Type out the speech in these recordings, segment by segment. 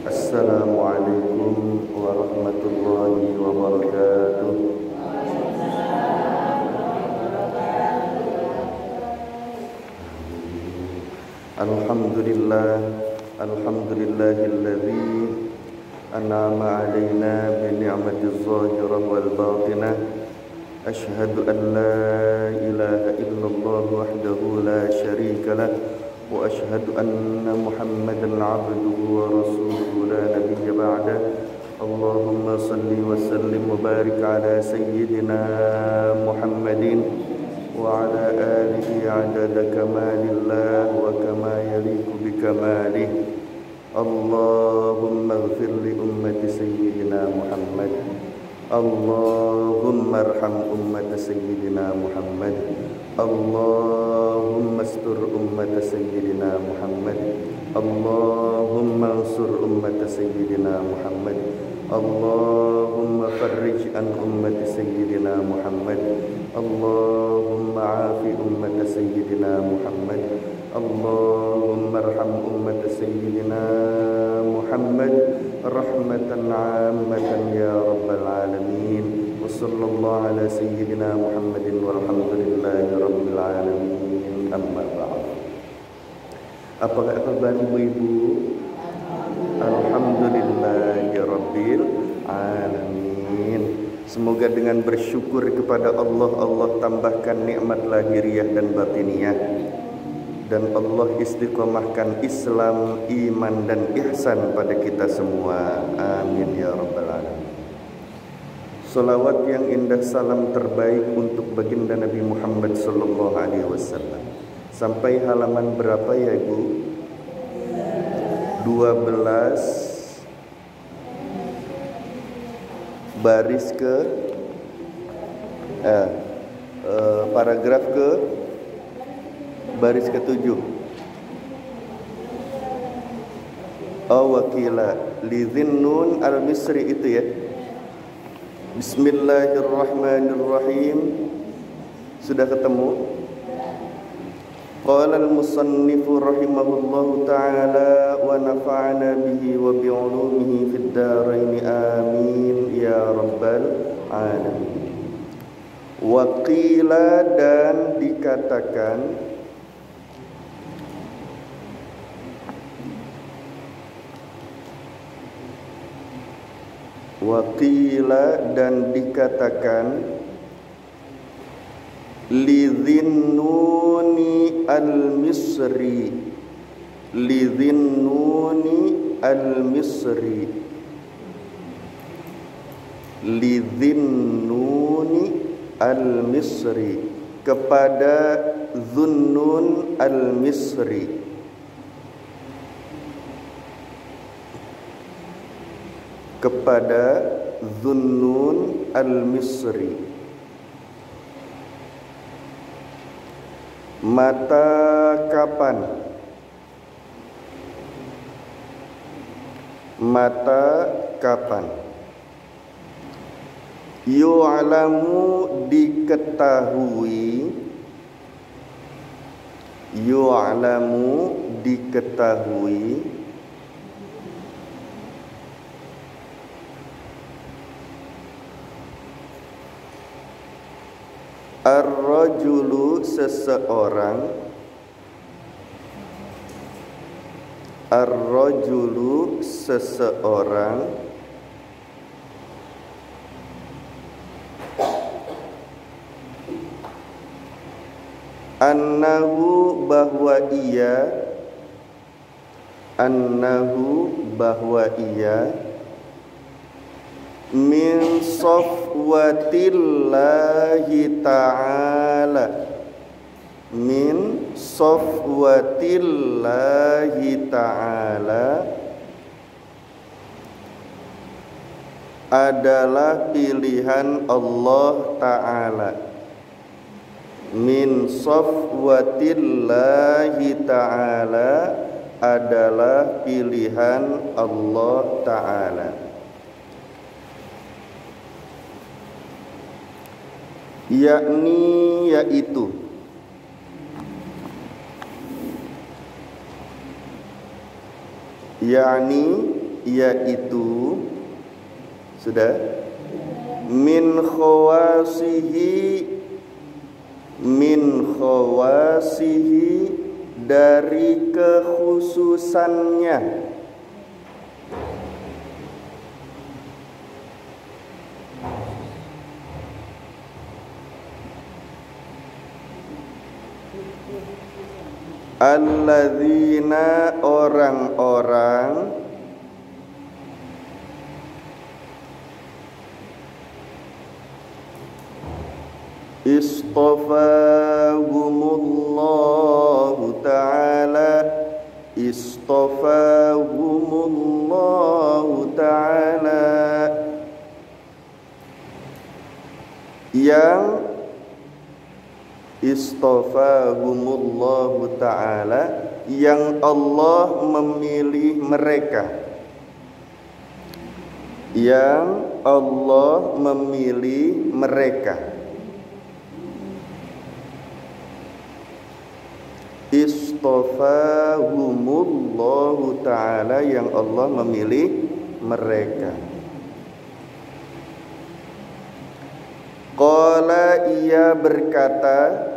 Assalamualaikum warahmatullahi wabarakatuh. Alhamdulillahilladzi an'ama alaina bi ni'matiz zahirah wal batinah. Ashhadu an la ilaha illallah wahdahu la syarika lah wa ashhadu anna Muhammadan 'abduhu wa rasuluhu la nabiyya ba'dah. Allahumma salli wa sallim wa barik ala sayyidina Muhammadin wa ala alihi 'adada kamalillah wa kama yaliqu bi kamalih. Allahumma ighfir li ummati sayyidina Muhammad. Allahumma arham ummata sayyidina Muhammad. Allahumma astur ummata sayyidina Muhammad. Allahumma ansur ummata sayyidina Muhammad. Allahumma farrij an ummati sayyidina Muhammad. Allahumma afi ummata sayyidina Muhammad. Allahumma arham ummata sayyidina Muhammad rahmatan 'ammatan ya rabbal alamin. Wa sallallahu ala sayyidina Muhammadin walhamdulillahi rabbil alamin. Amma ba'd. Apa kabar ibu-ibu? Alhamdulillahi rabbil alamin. Semoga dengan bersyukur kepada Allah, Allah tambahkan nikmat lahiriah dan batiniyah, dan Allah istiqomahkan Islam, iman dan ihsan pada kita semua. Amin ya rabbal alamin. Salawat yang indah, salam terbaik untuk baginda Nabi Muhammad sallallahu alaihi wasallam. Sampai halaman berapa ya Ibu? 12 baris ke paragraf ke baris ke-7. Wakila lidhinnun al-misri itu ya. Bismillahirrahmanirrahim. Sudah ketemu? Qala al-musannifu rahimahullahu ta'ala wa nafa'ana bihi wa bi'ulumihi fid dharain amin ya rabbal alamin. Waqila, dan dikatakan, waqila dan dikatakan, lidhinnuni al-misri, lidhinnuni al-misri, lidhinnuni al-misri, kepada Dhunnun al-misri, kepada Dhunnun al-misri. Mata kapan? Mata kapan? Yu'lamu, diketahui, yu'lamu, diketahui, ar-rajulu, seseorang, ar-rajulu, seseorang, annahu, bahwa ia, annahu, bahwa ia, min safwatillahi ta'ala, min safwatillahi ta'ala, adalah pilihan Allah Ta'ala. Min safwatillahi ta'ala adalah pilihan Allah Ta'ala. Yakni, yaitu, yakni yaitu sudah min khawasihi dari kekhususannya. Alladzina orang-orang istafahumullahu ta'ala yang istafahumullahu ta'ala yang Allah memilih mereka, yang Allah memilih mereka. Istafahumullahu ta'ala yang Allah memilih mereka. Qala ia berkata,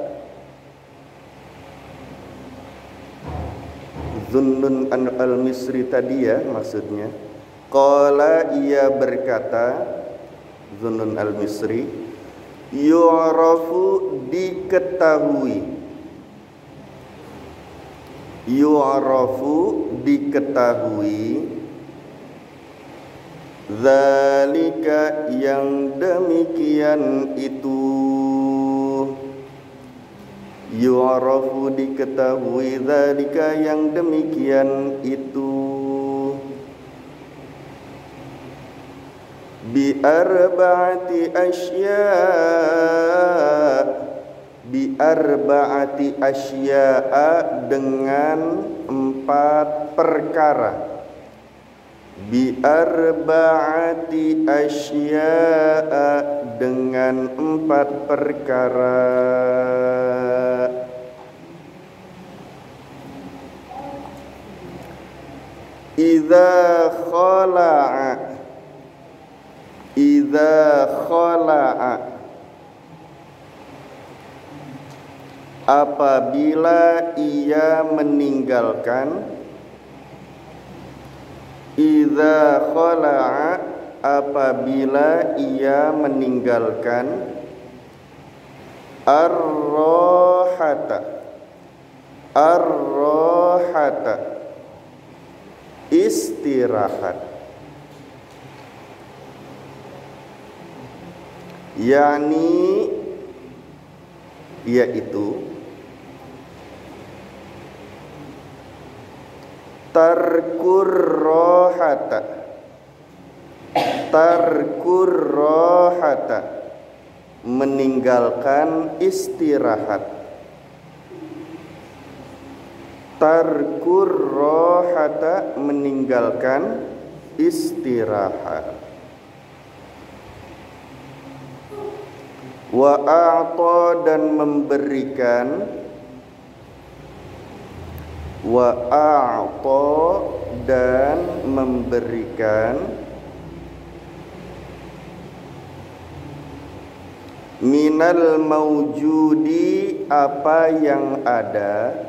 Zunnun al-Misri tadi ya maksudnya. Qala ia berkata, Zunnun al-Misri, yu'rafu diketahui, zalika yang demikian itu, yu'rafu diketahui, zalika yang demikian itu, bi arba'ati asya'a dengan 4 perkara. Bi arba'ati asya'a dengan 4 perkara. Idza khala'a apabila ia meninggalkan, idza khala'a apabila ia meninggalkan, ar-rahata istirahat, yakni yaitu tarkur rohata meninggalkan istirahat, tarkur rohata meninggalkan istirahat. Wa a'ta dan memberikan, wa a'ta dan memberikan, minal maujudi apa yang ada,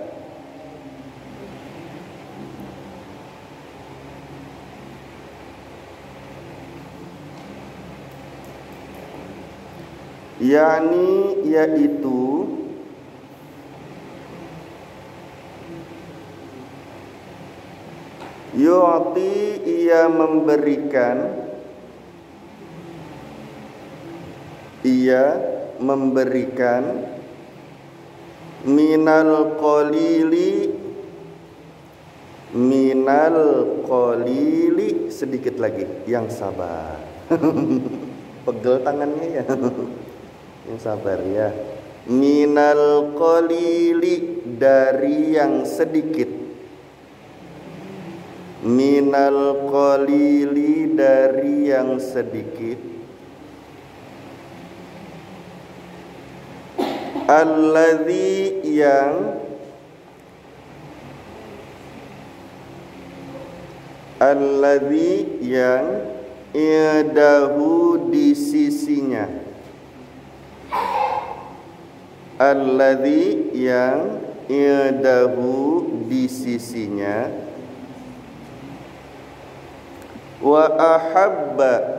yakni yaitu yu'ti ia memberikan minal qalili sedikit lagi, yang sabar. Pegel tangannya ya. Yang sabar ya. Minal qalili dari yang sedikit, minal qalili dari yang sedikit, alladzi yang Alladzi yang indahu di sisinya. Alladzi yang indahu di sisinya. Wa ahabba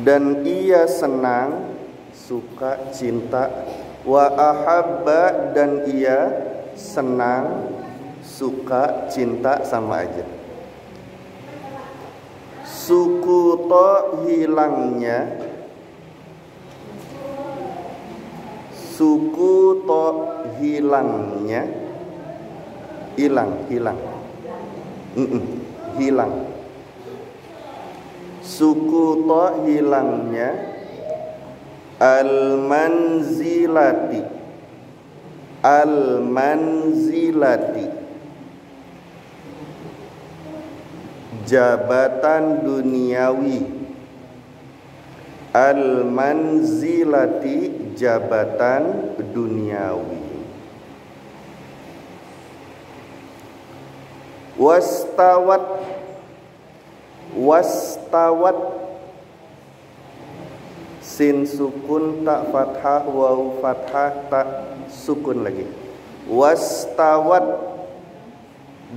dan ia senang, suka, cinta. Wa ahabba dan ia senang, suka, cinta, sama aja. Sukuto hilangnya, sukuto hilangnya, hilang. Sukuto hilangnya. Al-manzilati, al-manzilati, jabatan duniawi. Al-manzilati, jabatan duniawi. Wastawat, wastawat, sin sukun, tak fathah, waw fathah, tak sukun lagi. Wastawat,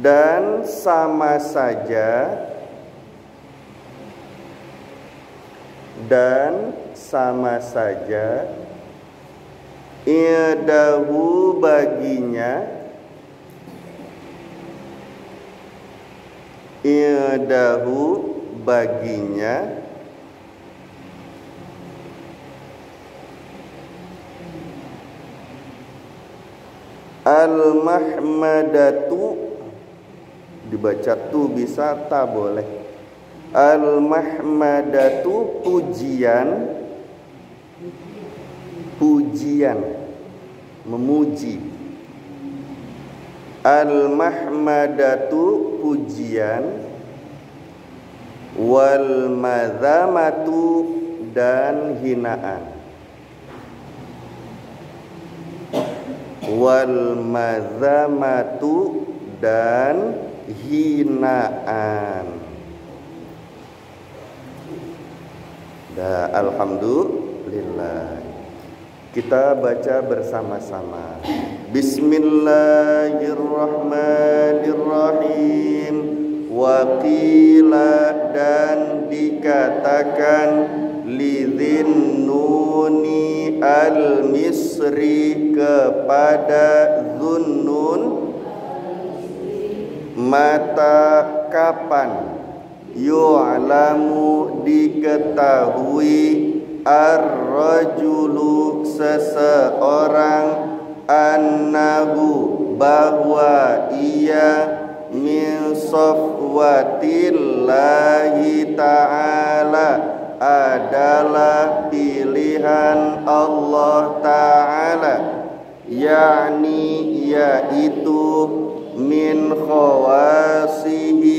dan sama saja, dan sama saja. Indahu baginya, indahu baginya. Al-mahmadatu, dibaca tu bisa, tak boleh. Al-mahmadatu, pujian, pujian, memuji. Al-mahmadatu, pujian. Wal madhamatu, dan hinaan. Wal madhamatu, dan hinaan. Alhamdulillah. Kita baca bersama-sama. Bismillahirrahmanirrahim. Wa qila, dan dikatakan, lidhinnuni al-misri, kepada Dhunnun, mata kapan, yu'lamu, diketahui, ar-rajulu, seseorang, annahu, bahwa ia, min safwatillahi ta'ala, adalah pilihan Allah Ta'ala, yakni yaitu min khawasihi,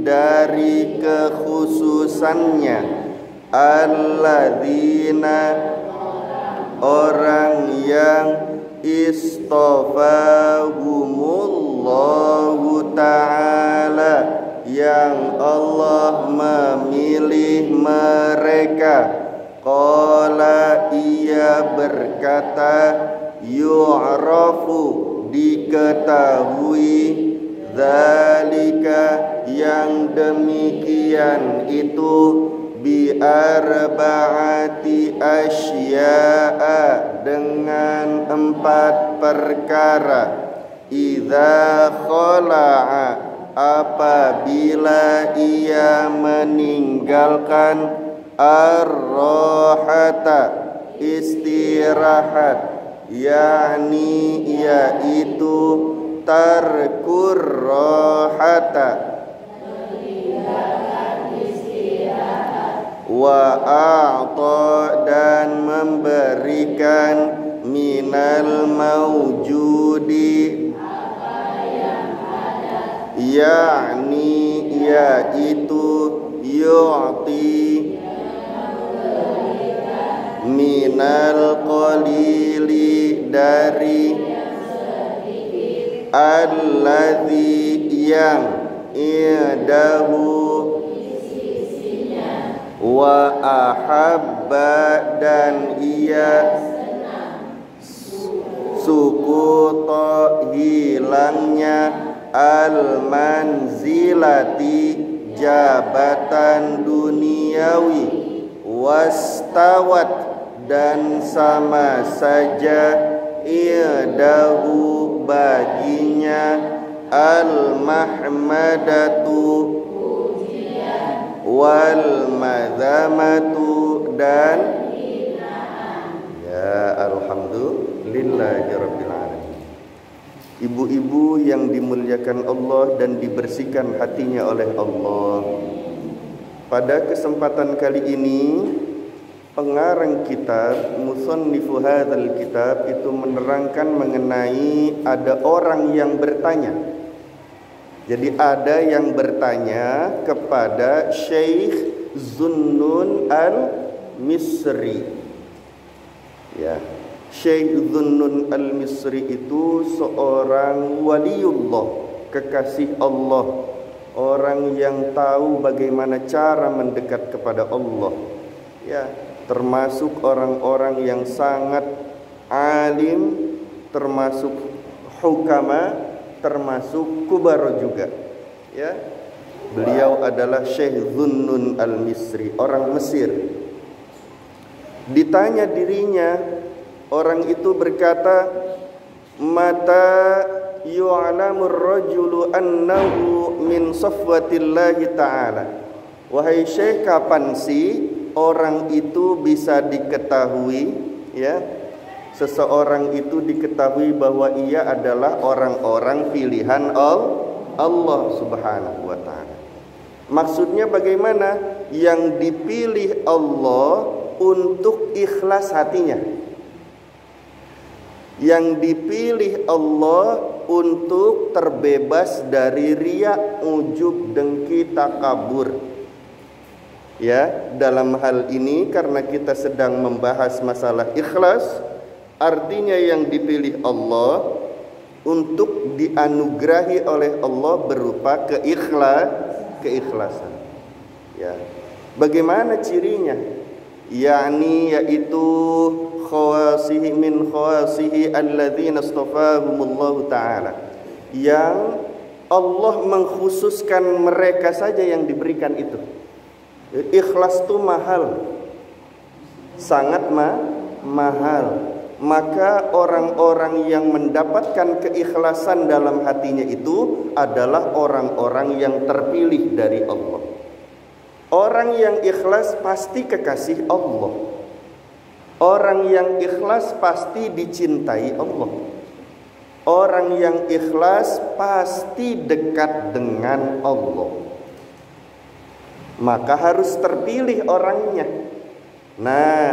dari kekhususannya, alladzina, orang yang istofahumullahu ta'ala, yang Allah memilih mereka. Qala, ia berkata, yu'rafu, diketahui, dzalika, yang demikian itu, bi arba'ati asya'a, dengan 4 perkara. Idza khala'a, apabila ia meninggalkan, ar-rahata, istirahat, yakni yaitu tarkur rahata, wa a'ta, dan memberikan, minal mawjudi, yakni yaitu yu'ti, minal qalili dari alladzi yang indahu wa ahabba dan ia sukuta hilangnya al manzilati jabatan duniawi wastawat dan sama saja idahu baginya al mahmadatu wal madhamatu dan ya alhamdulillahirabbil alamin. Ibu-ibu yang dimuliakan Allah dan dibersihkan hatinya oleh Allah, pada kesempatan kali ini pengarang kitab musannifu hadzal kitab itu menerangkan mengenai ada orang yang bertanya. Jadi ada yang bertanya kepada Syekh Zunnun al-Misri. Ya, Syekh Zunnun al-Misri itu seorang waliullah, kekasih Allah, orang yang tahu bagaimana cara mendekat kepada Allah. Ya, termasuk orang-orang yang sangat alim, termasuk hukama, termasuk kubaro juga. Ya, beliau adalah Syekh Zunnun al-Misri, orang Mesir. Ditanya dirinya, orang itu berkata, mata yu'lamur rajulu annahu min safwatillahi ta'ala. Wahai Syekh, kapan sih orang itu bisa diketahui, ya, seseorang itu diketahui bahwa ia adalah orang-orang pilihan Allah Subhanahu wa ta'ala. Maksudnya bagaimana? Yang dipilih Allah untuk ikhlas hatinya, yang dipilih Allah untuk terbebas dari riya, ujub, dengki, takabur. Ya, dalam hal ini karena kita sedang membahas masalah ikhlas, artinya yang dipilih Allah untuk dianugerahi oleh Allah berupa keikhlasan. Ya. Bagaimana cirinya? Yakni yaitu khawasihi min khawasihi alladzina astafahumullahu ta'ala, yang Allah mengkhususkan mereka saja yang diberikan itu. Ikhlas itu mahal, sangat mahal. Maka orang-orang yang mendapatkan keikhlasan dalam hatinya itu adalah orang-orang yang terpilih dari Allah. Orang yang ikhlas pasti kekasih Allah. Orang yang ikhlas pasti dicintai Allah. Orang yang ikhlas pasti dekat dengan Allah. Maka harus terpilih orangnya. Nah,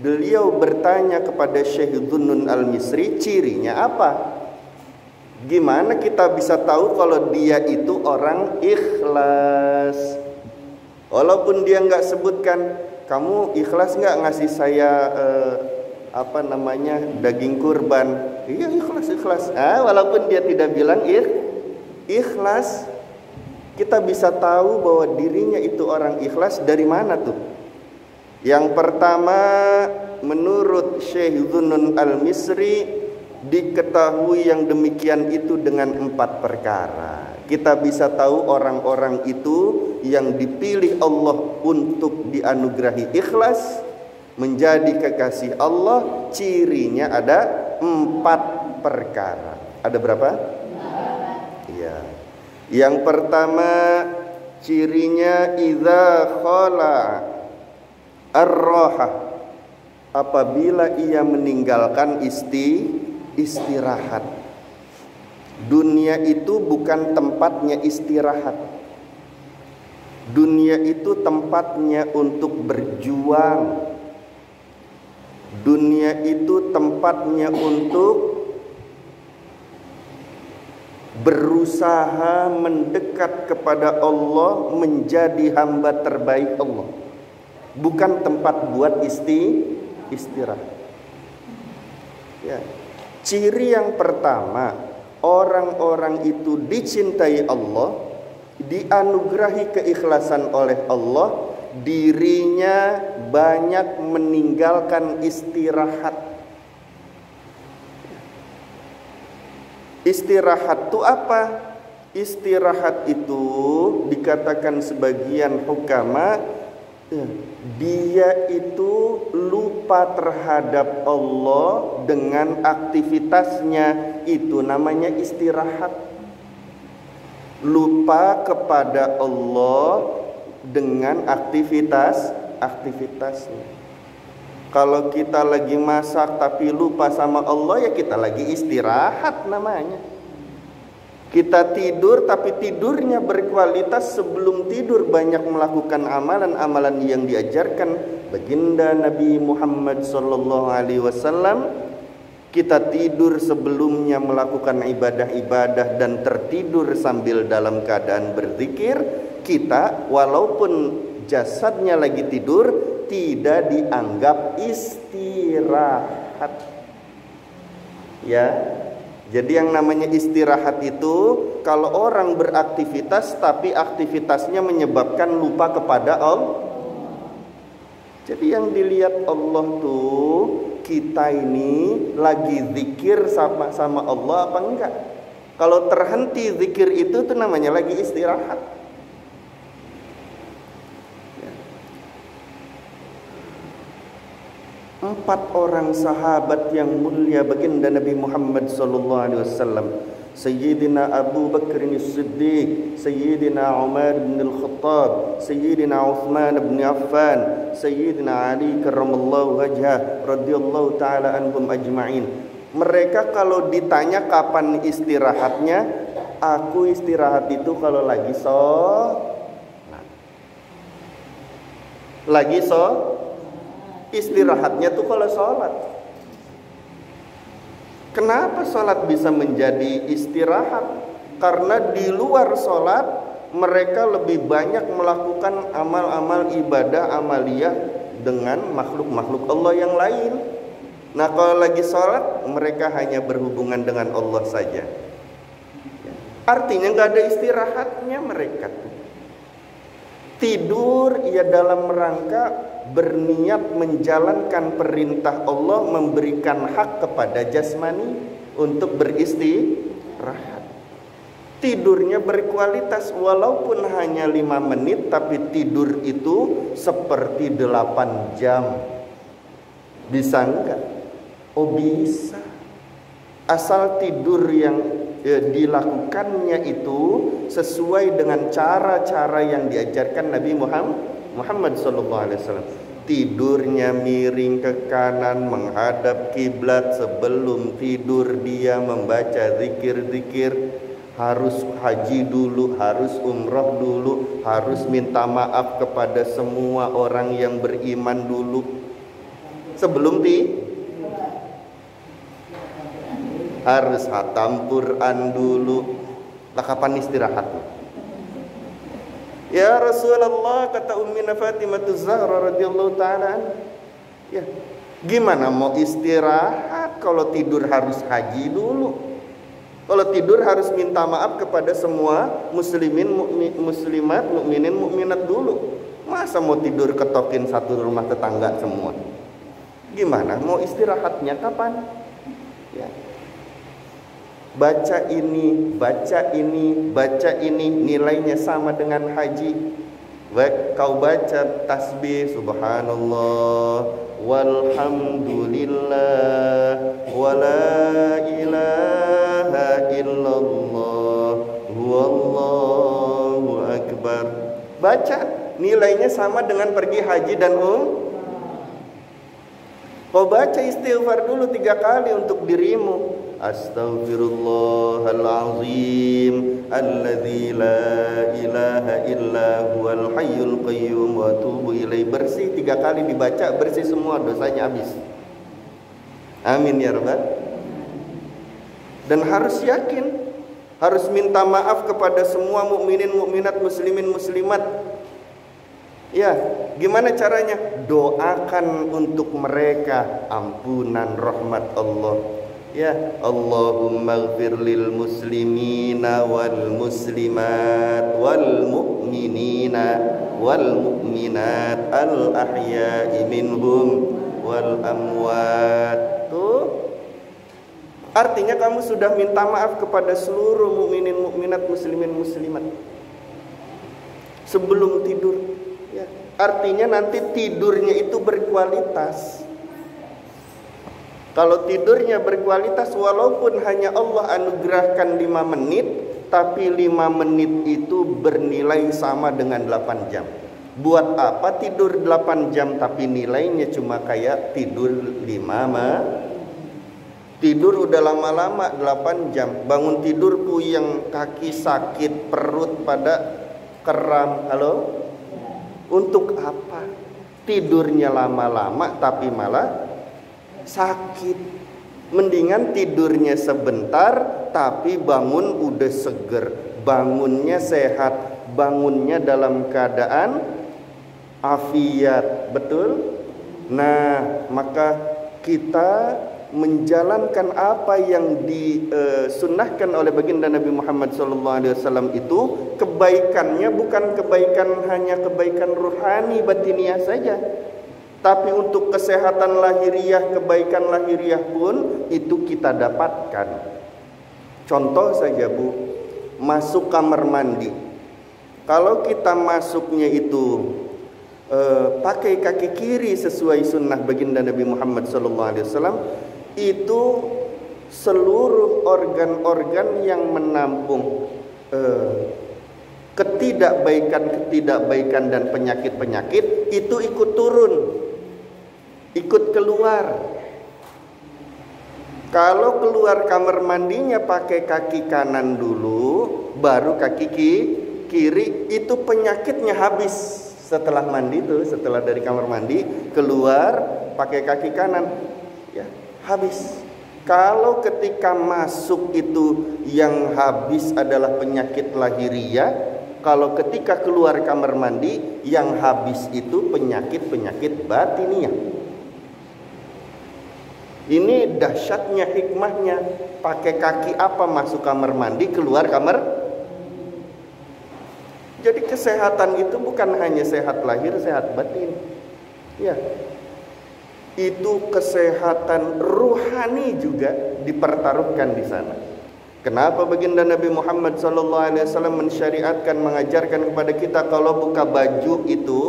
beliau bertanya kepada Syekh Zunnun al-Misri, cirinya apa? Gimana kita bisa tahu kalau dia itu orang ikhlas? Walaupun dia nggak sebutkan, kamu ikhlas nggak ngasih saya daging kurban? Iya, ikhlas. Walaupun dia tidak bilang ikhlas, kita bisa tahu bahwa dirinya itu orang ikhlas dari mana tuh? Yang pertama, menurut Syekh Zunnun al-Misri, diketahui yang demikian itu dengan 4 perkara. Kita bisa tahu orang-orang itu yang dipilih Allah untuk dianugerahi ikhlas, menjadi kekasih Allah, cirinya ada 4 perkara. Ada berapa? 4. Iya. Yang pertama, cirinya idza khala ar-raha, apabila ia meninggalkan istirahat. Dunia itu bukan tempatnya istirahat. Dunia itu tempatnya untuk berjuang. Dunia itu tempatnya untuk berusaha mendekat kepada Allah, menjadi hamba terbaik Allah. Bukan tempat buat istirahat. Ya. Ciri yang pertama, orang-orang itu dicintai Allah, dianugerahi keikhlasan oleh Allah, dirinya banyak meninggalkan istirahat. Istirahat itu apa? Istirahat itu dikatakan sebagian hukama, dia itu lupa terhadap Allah dengan aktivitasnya, itu namanya istirahat. Lupa kepada Allah dengan aktivitasnya. Kalau kita lagi masak tapi lupa sama Allah, ya kita lagi istirahat namanya. Kita tidur tapi tidurnya berkualitas, sebelum tidur banyak melakukan amalan-amalan yang diajarkan baginda Nabi Muhammad SAW. Kita tidur sebelumnya melakukan ibadah-ibadah dan tertidur sambil dalam keadaan berzikir. Kita walaupun jasadnya lagi tidur, tidak dianggap istirahat. Ya. Jadi yang namanya istirahat itu kalau orang beraktivitas tapi aktivitasnya menyebabkan lupa kepada Allah. Jadi yang dilihat Allah tuh, kita ini lagi zikir sama Allah apa enggak. Kalau terhenti zikir itu tuh namanya lagi istirahat. 4 orang sahabat yang mulia baginda Nabi Muhammad SAW, Sayyidina Abu Bakr As-Siddiq, Sayyidina Umar bin Al-Khattab, Sayyidina Uthman bin Affan, Sayyidina Ali karramallahu wajhah, radhiyallahu ta'ala anhum ajma'in. Mereka kalau ditanya kapan istirahatnya, aku istirahat itu kalau lagi istirahatnya tuh kalau sholat. Kenapa sholat bisa menjadi istirahat? Karena di luar sholat mereka lebih banyak melakukan amal-amal ibadah amaliyah dengan makhluk-makhluk Allah yang lain. Nah kalau lagi sholat mereka hanya berhubungan dengan Allah saja. Artinya nggak ada istirahatnya mereka. Tidur ya dalam rangka berniat menjalankan perintah Allah, memberikan hak kepada jasmani untuk beristirahat. Tidurnya berkualitas walaupun hanya 5 menit, tapi tidur itu seperti 8 jam. Bisa enggak? Oh bisa. Asal tidur yang dilakukannya itu sesuai dengan cara-cara yang diajarkan Nabi Muhammad SAW. Tidurnya miring ke kanan menghadap kiblat, sebelum tidur dia membaca zikir-zikir, harus haji dulu, harus umroh dulu, harus minta maaf kepada semua orang yang beriman dulu sebelum harus khatam Quran dulu. Lah kapan istirahat? Ya Rasulullah, kata Ummina Fatimah Zahra radhiyallahu ta'ala, ya gimana mau istirahat kalau tidur harus haji dulu? Kalau tidur harus minta maaf kepada semua muslimin, muslimat, mukminin, mukminat dulu. Masa mau tidur ketokin satu rumah tetangga semua? Gimana mau istirahatnya kapan? Ya. Baca ini, baca ini, baca ini, nilainya sama dengan haji. Kau baca tasbih subhanallah walhamdulillah wala ilaha illallah wallahu akbar. Baca, nilainya sama dengan pergi haji dan Kau baca istighfar dulu 3 kali untuk dirimu. Astaghfirullahalazim alladzi la ilaha illa huwal hayyul qayyum wa atubu ilaihi. Bersih 3 kali dibaca, bersih semua dosanya habis. Amin ya rabbal. Dan harus yakin, harus minta maaf kepada semua mukminin, mukminat, muslimin, muslimat Ya, gimana caranya? Doakan untuk mereka ampunan rahmat Allah. Ya, Allahumma ighfir lil muslimina wal muslimat wal mu'minina wal mu'minat al ahya'i minhum wal amwat. Tuh, artinya kamu sudah minta maaf kepada seluruh mukminin mukminat, muslimin muslimat sebelum tidur. Ya, artinya nanti tidurnya itu berkualitas. Kalau tidurnya berkualitas, walaupun hanya Allah anugerahkan 5 menit, tapi 5 menit itu bernilai sama dengan 8 jam. Buat apa tidur 8 jam tapi nilainya cuma kayak tidur 5 Tidur udah lama-lama 8 jam, bangun tidur puyeng, kaki sakit, perut pada kram. Halo? Untuk apa? Tidurnya lama-lama tapi malah sakit. Mendingan tidurnya sebentar tapi bangun udah seger, bangunnya sehat, bangunnya dalam keadaan afiat. Betul? Nah, maka kita menjalankan apa yang disunnahkan oleh baginda Nabi Muhammad SAW itu, kebaikannya bukan kebaikan hanya kebaikan ruhani batiniah saja, tapi untuk kesehatan lahiriah, kebaikan lahiriah pun itu kita dapatkan. Contoh saja Bu, masuk kamar mandi. Kalau kita masuknya itu pakai kaki kiri sesuai sunnah baginda Nabi Muhammad SAW, itu seluruh organ-organ yang menampung ketidakbaikan dan penyakit-penyakit itu ikut turun, ikut keluar. Kalau keluar kamar mandinya pakai kaki kanan dulu, baru kaki kiri, itu penyakitnya habis. Setelah mandi tuh, setelah dari kamar mandi keluar pakai kaki kanan, ya habis. Kalau ketika masuk itu yang habis adalah penyakit lahiriah, kalau ketika keluar kamar mandi yang habis itu penyakit-penyakit batiniah. Ini dahsyatnya hikmahnya. Pakai kaki apa masuk kamar mandi, keluar kamar. Jadi kesehatan itu bukan hanya sehat lahir, sehat batin. Ya. Itu kesehatan ruhani juga dipertaruhkan di sana. Kenapa baginda Nabi Muhammad SAW mensyariatkan, mengajarkan kepada kita kalau buka baju itu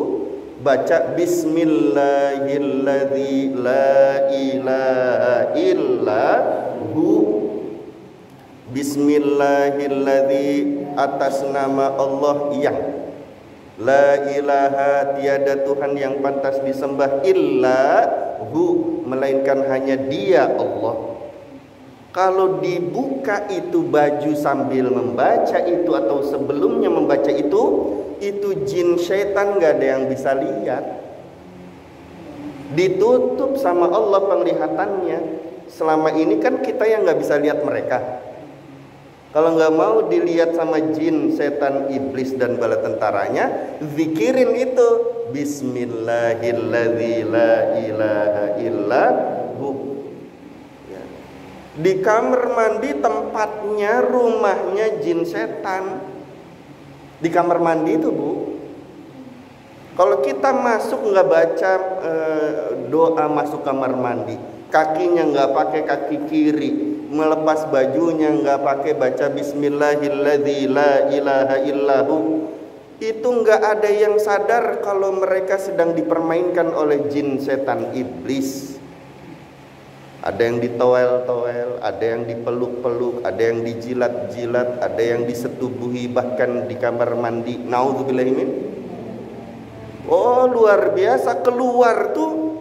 baca Bismillahilladzi la ilaha illahu. Bismillahilladzi, atas nama Allah yang la ilaha, tiada Tuhan yang pantas disembah, illa hu, melainkan hanya Dia Allah. Kalau dibuka itu baju sambil membaca itu atau sebelumnya membaca itu jin syaitan gak ada yang bisa lihat. Ditutup sama Allah penglihatannya. Selama ini kan kita yang gak bisa lihat mereka. Kalau nggak mau dilihat sama jin, setan, iblis dan bala tentaranya, zikirin itu Bismillahilladzi la ilaha illahu. Ya. Di kamar mandi tempatnya, rumahnya jin setan. Di kamar mandi itu Bu. Kalau kita masuk nggak baca doa masuk kamar mandi, kakinya nggak pakai kaki kiri, melepas bajunya nggak pakai baca Bismillahilladzi la ilaha illahu, itu nggak ada yang sadar kalau mereka sedang dipermainkan oleh jin setan iblis. Ada yang ditowel-towel, ada yang dipeluk-peluk, ada yang dijilat-jilat, ada yang disetubuhi bahkan di kamar mandi. Naudzubillahimin. Oh luar biasa. Keluar tuh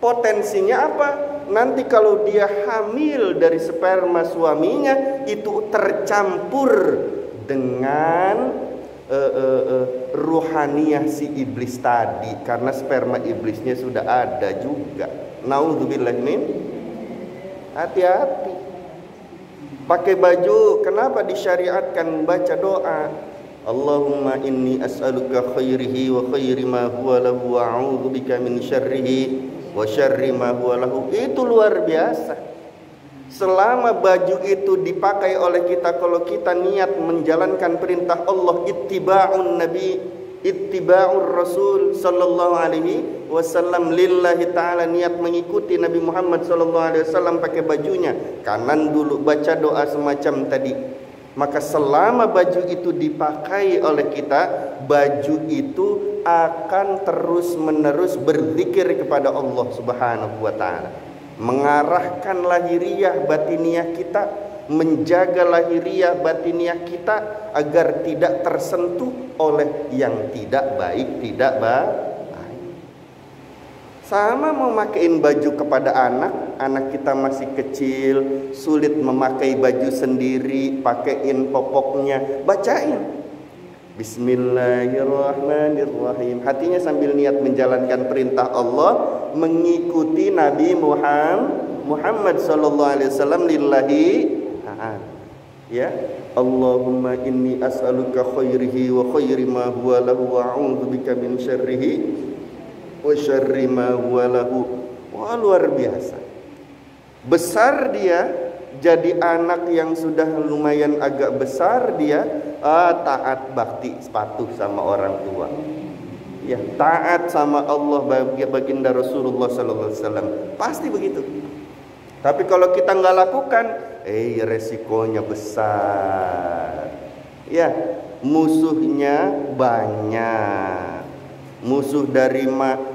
potensinya apa? Nanti kalau dia hamil dari sperma suaminya itu tercampur dengan ruhaniyah si iblis tadi, karena sperma iblisnya sudah ada juga. Naudzubillah min. Hati-hati. Pakai baju, kenapa disyariatkan baca doa? Allahumma inni as'aluka khairihi wa khairi ma huwa lahu wa a'udzubika min syarrihi wa syarri ma huwa lahu. Itu luar biasa. Selama baju itu dipakai oleh kita, kalau kita niat menjalankan perintah Allah, ittiba'un nabi, ittiba'ur rasul sallallahu alaihi wasallam lillahi ta'ala, niat mengikuti Nabi Muhammad sallallahu alaihi wasallam pakai bajunya kanan dulu, baca doa semacam tadi. Maka selama baju itu dipakai oleh kita, baju itu akan terus-menerus berzikir kepada Allah Subhanahu wa taala, mengarahkan lahiriah batiniah kita, menjaga lahiriah batiniah kita agar tidak tersentuh oleh yang tidak baik, tidak baik. Sama mau memakein baju kepada anak kita masih kecil, sulit memakai baju sendiri, pakein popoknya, bacain Bismillahirrahmanirrahim, hatinya sambil niat menjalankan perintah Allah, mengikuti Nabi Muhammad sallallahu alaihi wasallam lillahi ta'ala. Ya, Allahumma inni as'aluka khairihi wa khairi ma huwa lahu wa a'udzubika min syarrihi wa syarri ma huwa lahu. Wah, luar biasa. Besar dia, jadi anak yang sudah lumayan agak besar dia, taat bakti patuh sama orang tua. Ya, taat sama Allah, baginda Rasulullah sallallahu alaihi wasallam. Pasti begitu. Tapi kalau kita nggak lakukan, resikonya besar. Ya, musuhnya banyak. Musuh dari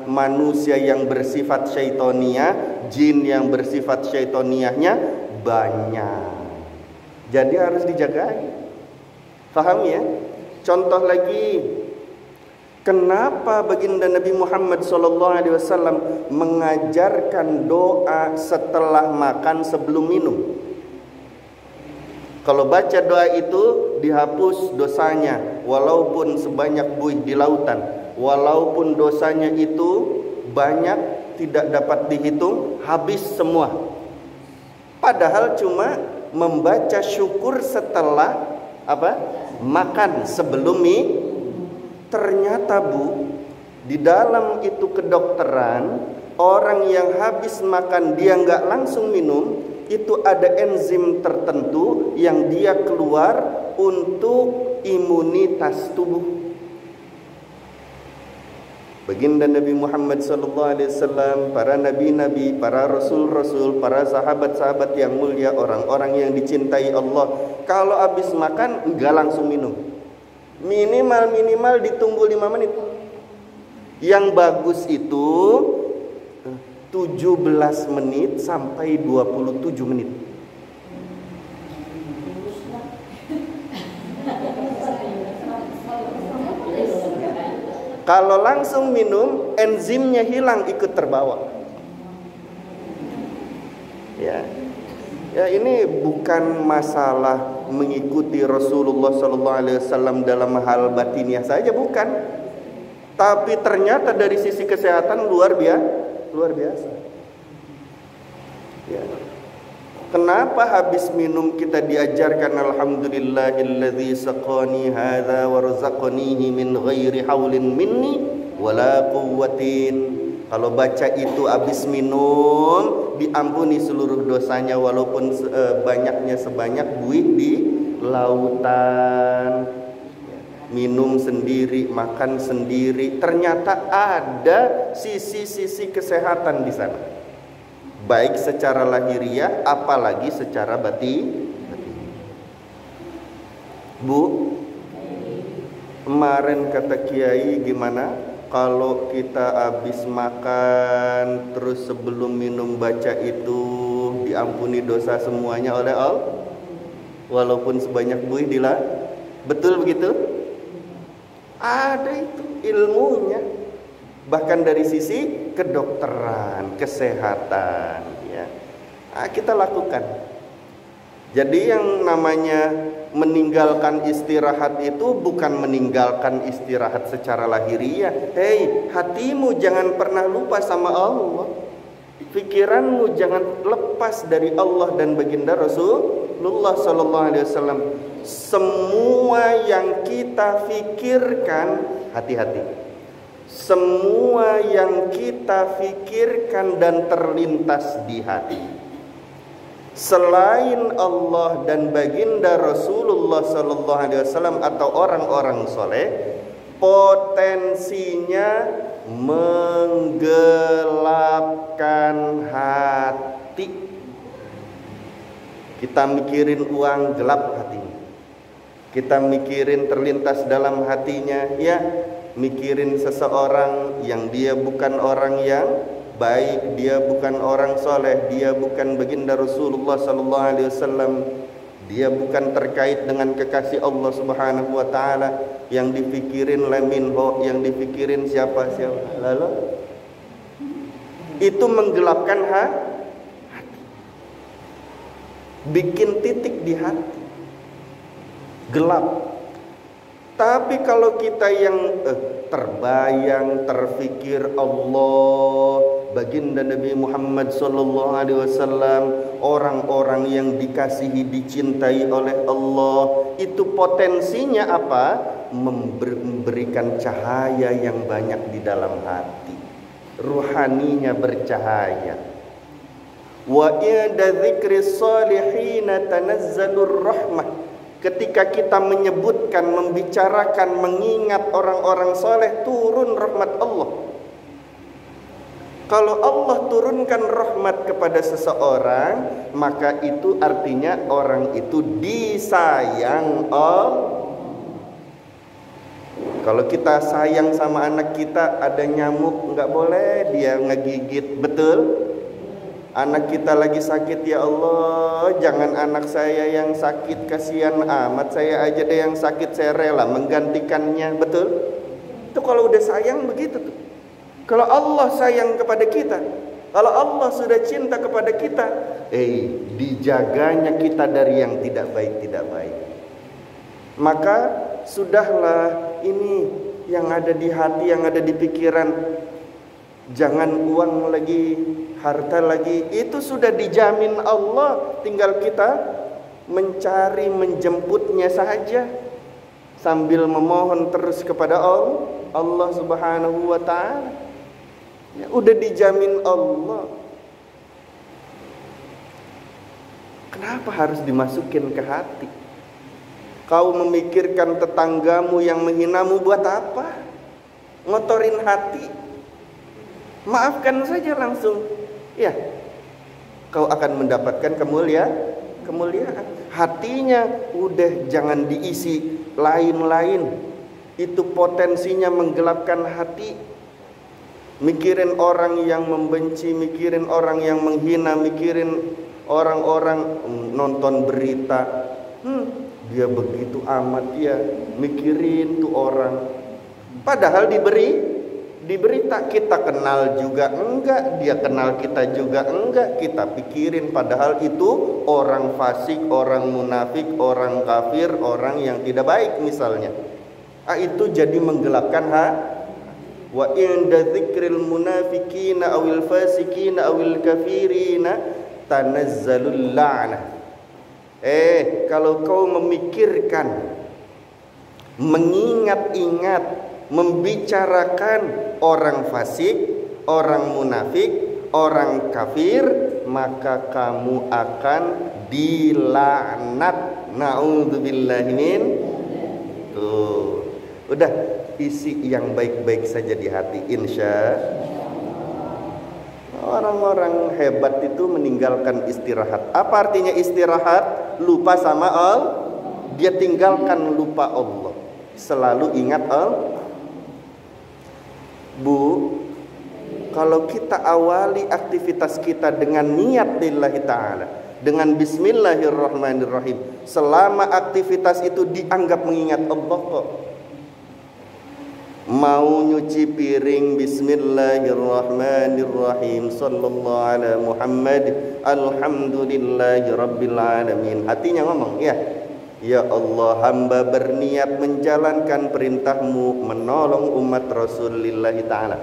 manusia yang bersifat syaitoniah, jin yang bersifat syaitoniahnya banyak. Jadi harus dijaga. Paham ya? Contoh lagi, kenapa baginda Nabi Muhammad SAW mengajarkan doa setelah makan sebelum minum? Kalau baca doa itu dihapus dosanya, walaupun sebanyak buih di lautan. Walaupun dosanya itu banyak, tidak dapat dihitung, habis semua. Padahal cuma membaca syukur setelah makan sebelum ternyata Bu, di dalam itu kedokteran, orang yang habis makan dia nggak langsung minum, itu ada enzim tertentu yang dia keluar untuk imunitas tubuh. Baginda Nabi Muhammad SAW, para nabi-nabi, para rasul-rasul, para sahabat-sahabat yang mulia, orang-orang yang dicintai Allah, kalau habis makan enggak langsung minum. Minimal ditunggu 5 menit. Yang bagus itu 17 menit sampai 27 menit. Kalau langsung minum, enzimnya hilang, ikut terbawa. Ya, ini bukan masalah mengikuti Rasulullah SAW dalam hal batiniah saja, bukan. Tapi ternyata dari sisi kesehatan luar biasa. Ya. Kenapa habis minum kita diajarkan alhamdulillahilladzi saqani hadza warzaqanihi min ghairi haulin minni wala quwwatin. Kalau baca itu habis minum, diampuni seluruh dosanya walaupun banyaknya sebanyak buih di lautan. Minum sendiri, makan sendiri. Ternyata ada sisi-sisi kesehatan di sana. Baik secara lahiriah, apalagi secara batin. Bu, kemarin kata Kiai gimana? Kalau kita habis makan terus sebelum minum baca itu diampuni dosa semuanya oleh Allah, walaupun sebanyak buih dilah. Betul begitu? Ada itu ilmunya. Bahkan dari sisi kedokteran, kesehatan, ya. Kita lakukan. Jadi yang namanya meninggalkan istirahat itu bukan meninggalkan istirahat secara lahiriah. Hatimu jangan pernah lupa sama Allah. Pikiranmu jangan lepas dari Allah dan baginda Rasulullah SAW. semua yang kita fikirkan, hati-hati, semua yang kita fikirkan dan terlintas di hati selain Allah dan baginda Rasulullah sallallahu alaihi wasallam atau orang-orang soleh, potensinya menggelapkan hati. Kita mikirin uang, gelap hatinya. Kita mikirin terlintas dalam hatinya, ya, mikirin seseorang yang dia bukan orang yang baik, dia bukan orang soleh, dia bukan baginda Rasulullah sallallahu alaihi wasallam, dia bukan terkait dengan kekasih Allah Subhanahu wa taala, yang dipikirin laminho, yang dipikirin siapa. Lalu itu menggelapkan hati, bikin titik di hati, gelap. Tapi kalau kita yang terbayang, terfikir Allah, baginda Nabi Muhammad sallallahu alaihi wasallam, orang-orang yang dikasihi, dicintai oleh Allah, itu potensinya apa? Memberikan cahaya yang banyak di dalam hati, ruhaninya bercahaya. Wa inda dzikris salihina tanazzalur rahmah. Ketika kita menyebutkan, membicarakan, mengingat orang-orang soleh, turun rahmat Allah. Kalau Allah turunkan rahmat kepada seseorang, maka itu artinya orang itu disayang Allah. Kalau kita sayang sama anak kita, ada nyamuk, nggak boleh dia ngegigit, betul? Anak kita lagi sakit, ya Allah, jangan anak saya yang sakit, kasihan amat, saya aja deh yang sakit, saya rela menggantikannya, betul? Itu kalau udah sayang begitu tuh. Kalau Allah sayang kepada kita, kalau Allah sudah cinta kepada kita, dijaganya kita dari yang tidak baik. Maka sudahlah, ini yang ada di hati, yang ada di pikiran, jangan uang lagi, harta lagi, itu sudah dijamin Allah, tinggal kita mencari, menjemputnya saja sambil memohon terus kepada Allah Subhanahu wa taala. Ya, udah dijamin Allah. Kenapa harus dimasukin ke hati? Kau memikirkan tetanggamu yang menghinamu buat apa? Ngotorin hati. Maafkan saja langsung. Ya, kau akan mendapatkan kemuliaan. Hatinya udah jangan diisi lain-lain. Itu potensinya menggelapkan hati. Mikirin orang yang membenci, mikirin orang yang menghina, mikirin orang-orang nonton berita. Dia begitu amat ya, mikirin tuh orang. Padahal di berita kita kenal juga enggak, dia kenal kita juga enggak, kita pikirin padahal itu orang fasik, orang munafik, orang kafir, orang yang tidak baik misalnya. Itu jadi menggelapkan hati. Wa inda dzikril munafiqina awil fasikina awil kafirina tanazzalul la'nah. Kalau kau memikirkan, mengingat-ingat, membicarakan orang fasik, orang munafik, orang kafir, maka kamu akan dilaknat. Na'udzubillahi min. Tuh, udah isi yang baik-baik saja di hati, insya. Orang-orang hebat itu meninggalkan istirahat. Apa artinya istirahat? Lupa sama Allah. Dia tinggalkan lupa Allah. Selalu ingat Allah. Bu, kalau kita awali aktivitas kita dengan niat lillahi ta'ala, dengan bismillahirrahmanirrahim, selama aktivitas itu dianggap mengingat Allah kok. Mau nyuci piring, bismillahirrahmanirrahim, sallallahu ala Muhammad, alhamdulillahi rabbil alamin. Hatinya ngomong, ya Allah, hamba berniat menjalankan perintahmu, menolong umat Rasulullah ta'ala.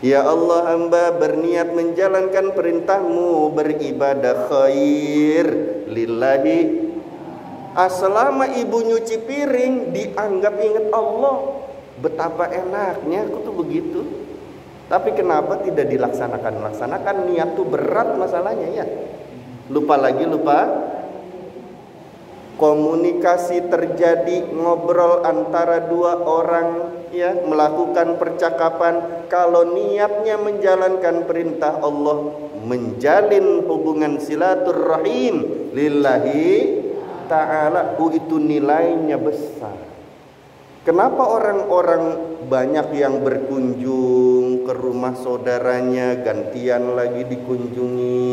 Ya Allah, hamba berniat menjalankan perintahmu, beribadah khair lillahi. Selama ibu nyuci piring dianggap ingat Allah. Betapa enaknya aku tuh begitu. Tapi kenapa tidak dilaksanakan? Laksanakan, niat tuh berat masalahnya ya. Lupa komunikasi terjadi, ngobrol antara dua orang ya, melakukan percakapan, kalau niatnya menjalankan perintah Allah, menjalin hubungan silaturrahim lillahi ta'ala, itu nilainya besar. Kenapa orang-orang banyak yang berkunjung ke rumah saudaranya, gantian lagi dikunjungi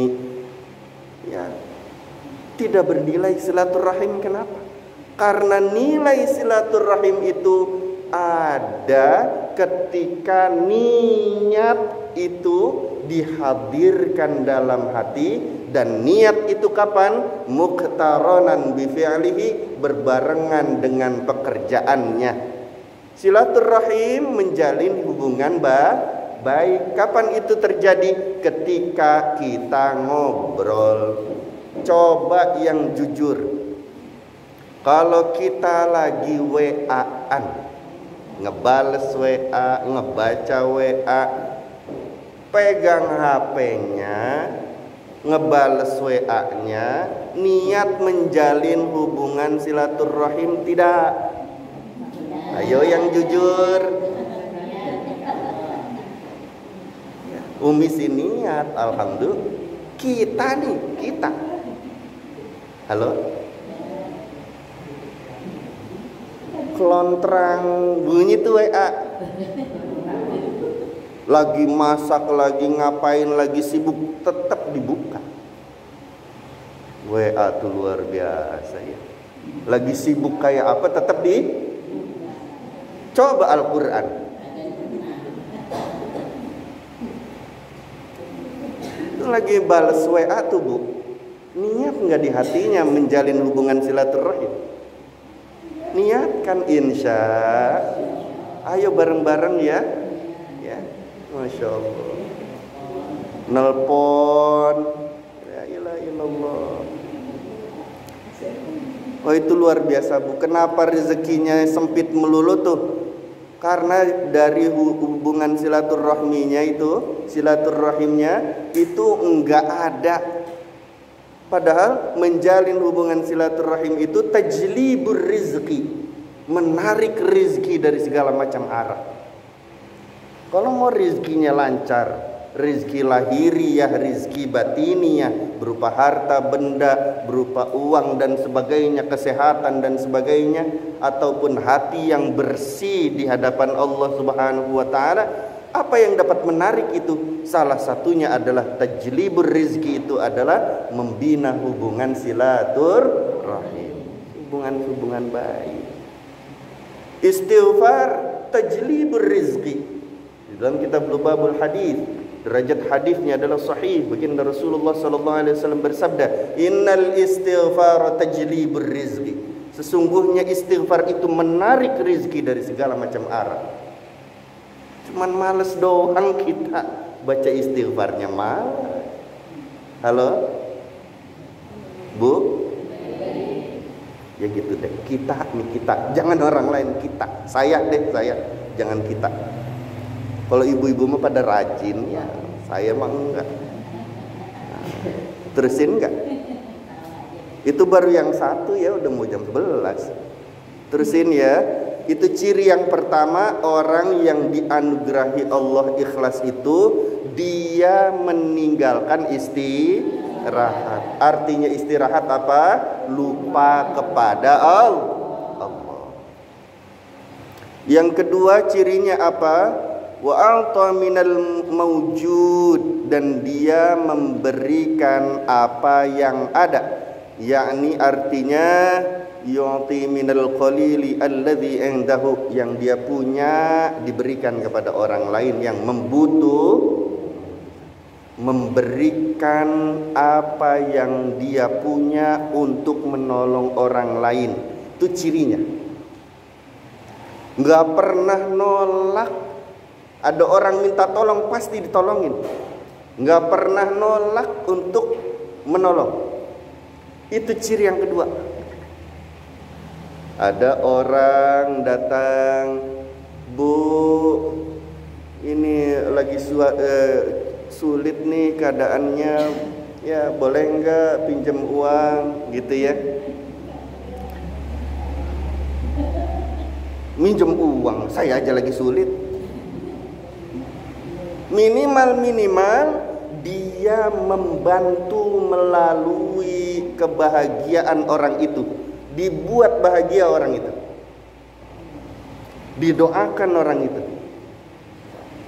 ya, tidak bernilai silaturahim? Kenapa? Karena nilai silaturahim itu ada ketika niat itu dihadirkan dalam hati. Dan niat itu kapan? Muqtaranan bi fi'lihi, berbarengan dengan pekerjaannya. Silaturahim menjalin hubungan baik. Kapan itu terjadi? Ketika kita ngobrol. Coba yang jujur, kalau kita lagi WA-an, ngebales WA, ngebaca WA, pegang HP-nya, ngebales WA-nya, niat menjalin hubungan silaturahim tidak? Ayo yang jujur. Umi sih niat, alhamdulillah. Kita. Halo? Kelontrang bunyi tuh WA. Lagi masak, lagi ngapain, lagi sibuk, tetap dibuka. WA tuh luar biasa ya. Lagi sibuk kayak apa tetap di. Coba Al-Quran. Itu lagi balas WA tuh bu. Niat nggak di hatinya menjalin hubungan silaturahim? Niatkan insya. Ayo bareng-bareng ya. Masya Allah. Nelpon. La ilaha illallah. Oh itu luar biasa bu. Kenapa rezekinya sempit melulu tuh? Karena dari hubungan silaturahminya itu, silaturahimnya itu enggak ada. Padahal menjalin hubungan silaturahim itu tajlibur rizki, menarik rizki dari segala macam arah. Kalau mau rizkinya lancar, rizki lahiriah, rizki batiniah, berupa harta benda, berupa uang dan sebagainya, kesehatan dan sebagainya, ataupun hati yang bersih di hadapan Allah Subhanahu wa Ta'ala, apa yang dapat menarik itu? Salah satunya adalah tajlibur rizki, itu adalah membina hubungan silaturahim, hubungan baik. Istighfar tajlibur rizki. Di dalam kitab Lubabul Hadis, derajat hadisnya adalah sahih. Baginda Rasulullah sallallahu alaihi wasallam bersabda, "Innal istighfar tajlibur rizki." Sesungguhnya istighfar itu menarik rizki dari segala macam arah. Cuman males doang kita baca istighfarnya malas. Halo? Bu? Ya gitu deh. Kita. Jangan orang lain, kita. Saya. Jangan kita. Kalau ibu-ibu mah pada rajin ya. Saya mah enggak. Terusin enggak? Itu baru yang satu ya, udah mau jam 11. Terusin ya. Itu ciri yang pertama, orang yang dianugerahi Allah ikhlas itu dia meninggalkan istirahat. Artinya istirahat apa? Lupa kepada Allah. Yang kedua cirinya apa? Wa a'ta minal mawjud, dan dia memberikan apa yang ada, yakni artinya yu'ti minal qalili alladhi indahu, yang dia punya diberikan kepada orang lain yang membutuh. Memberikan apa yang dia punya untuk menolong orang lain, itu cirinya. Nggak pernah nolak. Ada orang minta tolong pasti ditolongin. Nggak pernah nolak untuk menolong. Itu ciri yang kedua. Ada orang datang, Bu, ini lagi sulit nih keadaannya, ya boleh nggak pinjam uang gitu ya. Minjem uang, saya aja lagi sulit. Minimal dia membantu melalui kebahagiaan orang itu, dibuat bahagia orang itu, didoakan orang itu.